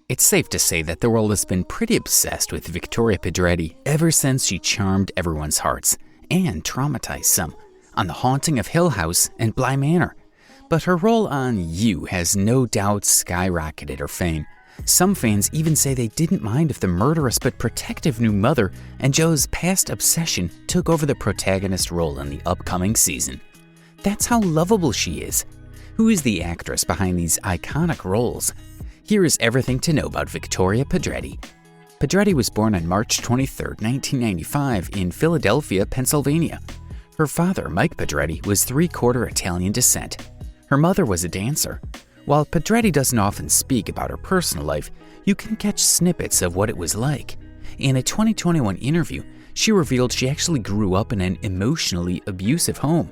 It's safe to say that the world has been pretty obsessed with Victoria Pedretti ever since she charmed everyone's hearts and traumatized some on The Haunting of Hill House and Bly Manor. But her role on You has no doubt skyrocketed her fame. Some fans even say they didn't mind if the murderous but protective new mother and Joe's past obsession took over the protagonist role in the upcoming season. That's how lovable she is. Who is the actress behind these iconic roles? Here is everything to know about Victoria Pedretti. Pedretti was born on March 23, 1995 in Philadelphia, Pennsylvania. Her father, Mike Pedretti, was three-quarter Italian descent. Her mother was a dancer. While Pedretti doesn't often speak about her personal life, you can catch snippets of what it was like. In a 2021 interview, she revealed she actually grew up in an emotionally abusive home.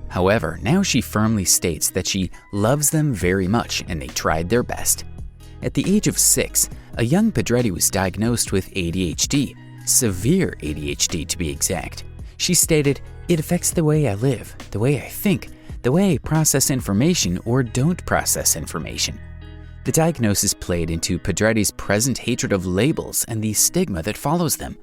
However, now she firmly states that she loves them very much and they tried their best. At the age of 6, a young Pedretti was diagnosed with ADHD, severe ADHD to be exact. She stated, "It affects the way I live, the way I think, the way I process information or don't process information." The diagnosis played into Pedretti's present hatred of labels and the stigma that follows them.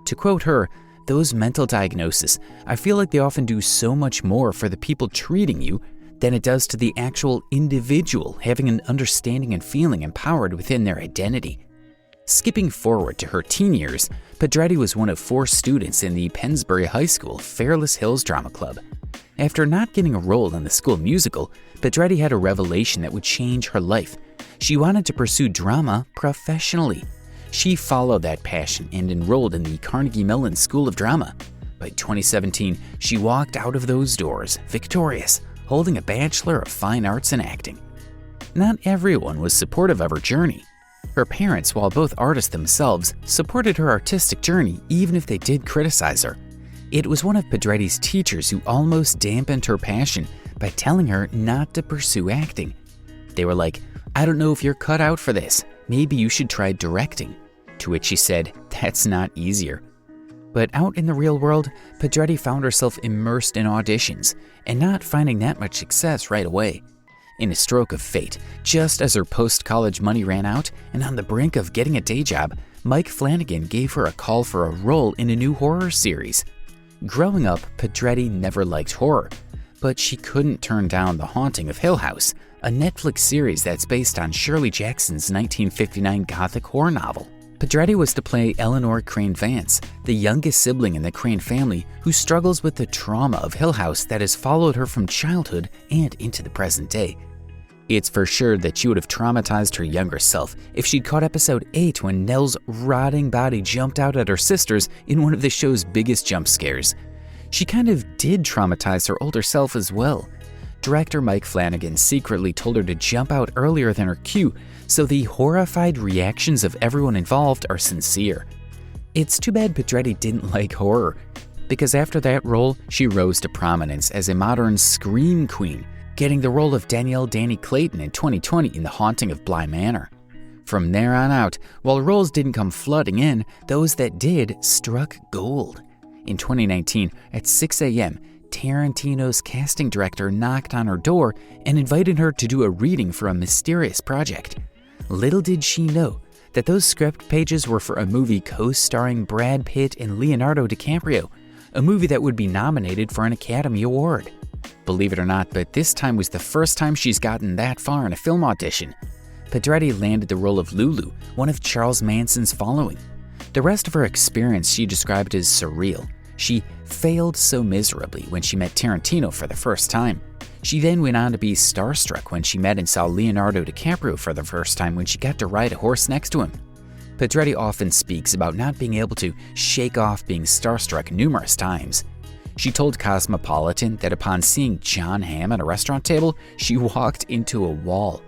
To quote her, "Those mental diagnoses, I feel like they often do so much more for the people treating you than it does to the actual individual having an understanding and feeling empowered within their identity." Skipping forward to her teen years, Pedretti was one of 4 students in the Pennsbury High School Fairless Hills Drama Club. After not getting a role in the school musical, Pedretti had a revelation that would change her life. She wanted to pursue drama professionally. She followed that passion and enrolled in the Carnegie Mellon School of Drama. By 2017, she walked out of those doors victorious, holding a Bachelor of Fine Arts in Acting. Not everyone was supportive of her journey. Her parents, while both artists themselves, supported her artistic journey even if they did criticize her. It was one of Pedretti's teachers who almost dampened her passion by telling her not to pursue acting. They were like, "I don't know if you're cut out for this. Maybe you should try directing." To which she said, "That's not easier." But out in the real world, Pedretti found herself immersed in auditions and not finding that much success right away. In a stroke of fate, just as her post-college money ran out and on the brink of getting a day job, Mike Flanagan gave her a call for a role in a new horror series. Growing up, Pedretti never liked horror, but she couldn't turn down The Haunting of Hill House, a Netflix series that's based on Shirley Jackson's 1959 gothic horror novel. Pedretti was to play Eleanor Crane Vance, the youngest sibling in the Crane family who struggles with the trauma of Hill House that has followed her from childhood and into the present day. It's for sure that she would have traumatized her younger self if she'd caught episode 8 when Nell's rotting body jumped out at her sisters in one of the show's biggest jump scares. She kind of did traumatize her older self as well. Director Mike Flanagan secretly told her to jump out earlier than her cue, so the horrified reactions of everyone involved are sincere. It's too bad Pedretti didn't like horror, because after that role, she rose to prominence as a modern scream queen, getting the role of Danielle Danny Clayton in 2020 in The Haunting of Bly Manor. From there on out, while roles didn't come flooding in, those that did struck gold. In 2019, at 6 a.m., Tarantino's casting director knocked on her door and invited her to do a reading for a mysterious project. Little did she know that those script pages were for a movie co-starring Brad Pitt and Leonardo DiCaprio, a movie that would be nominated for an Academy Award. Believe it or not, but this time was the first time she's gotten that far in a film audition. Pedretti landed the role of Lulu, one of Charles Manson's following. The rest of her experience she described as surreal. She failed so miserably when she met Tarantino for the first time. She then went on to be starstruck when she met and saw Leonardo DiCaprio for the first time when she got to ride a horse next to him. Pedretti often speaks about not being able to shake off being starstruck numerous times. She told Cosmopolitan that upon seeing John Hamm at a restaurant table, she walked into a wall.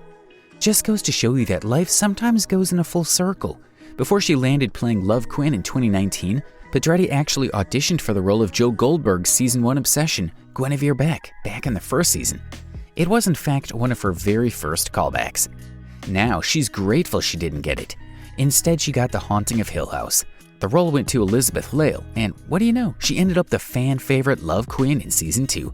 Just goes to show you that life sometimes goes in a full circle. Before she landed playing Love Quinn in 2019, Pedretti actually auditioned for the role of Joe Goldberg's Season 1 obsession, Guinevere Beck, back in the first season. It was in fact one of her very first callbacks. Now she's grateful she didn't get it. Instead, she got The Haunting of Hill House. The role went to Elizabeth Lail, and what do you know, she ended up the fan favorite Love Queen in Season 2.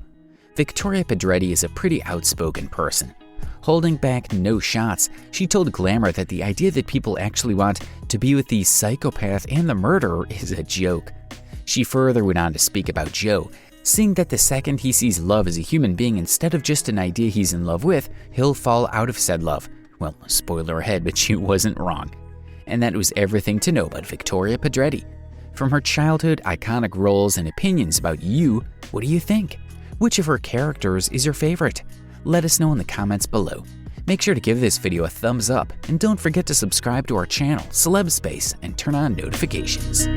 Victoria Pedretti is a pretty outspoken person. Holding back no shots, she told Glamour that the idea that people actually want to be with the psychopath and the murderer is a joke. She further went on to speak about Joe, seeing that the second he sees love as a human being instead of just an idea he's in love with, he'll fall out of said love. Well, spoiler ahead, but she wasn't wrong. And that was everything to know about Victoria Pedretti. From her childhood, iconic roles, and opinions about you, what do you think? Which of her characters is your favorite? Let us know in the comments below. Make sure to give this video a thumbs up, and don't forget to subscribe to our channel, Celeb Space, and turn on notifications.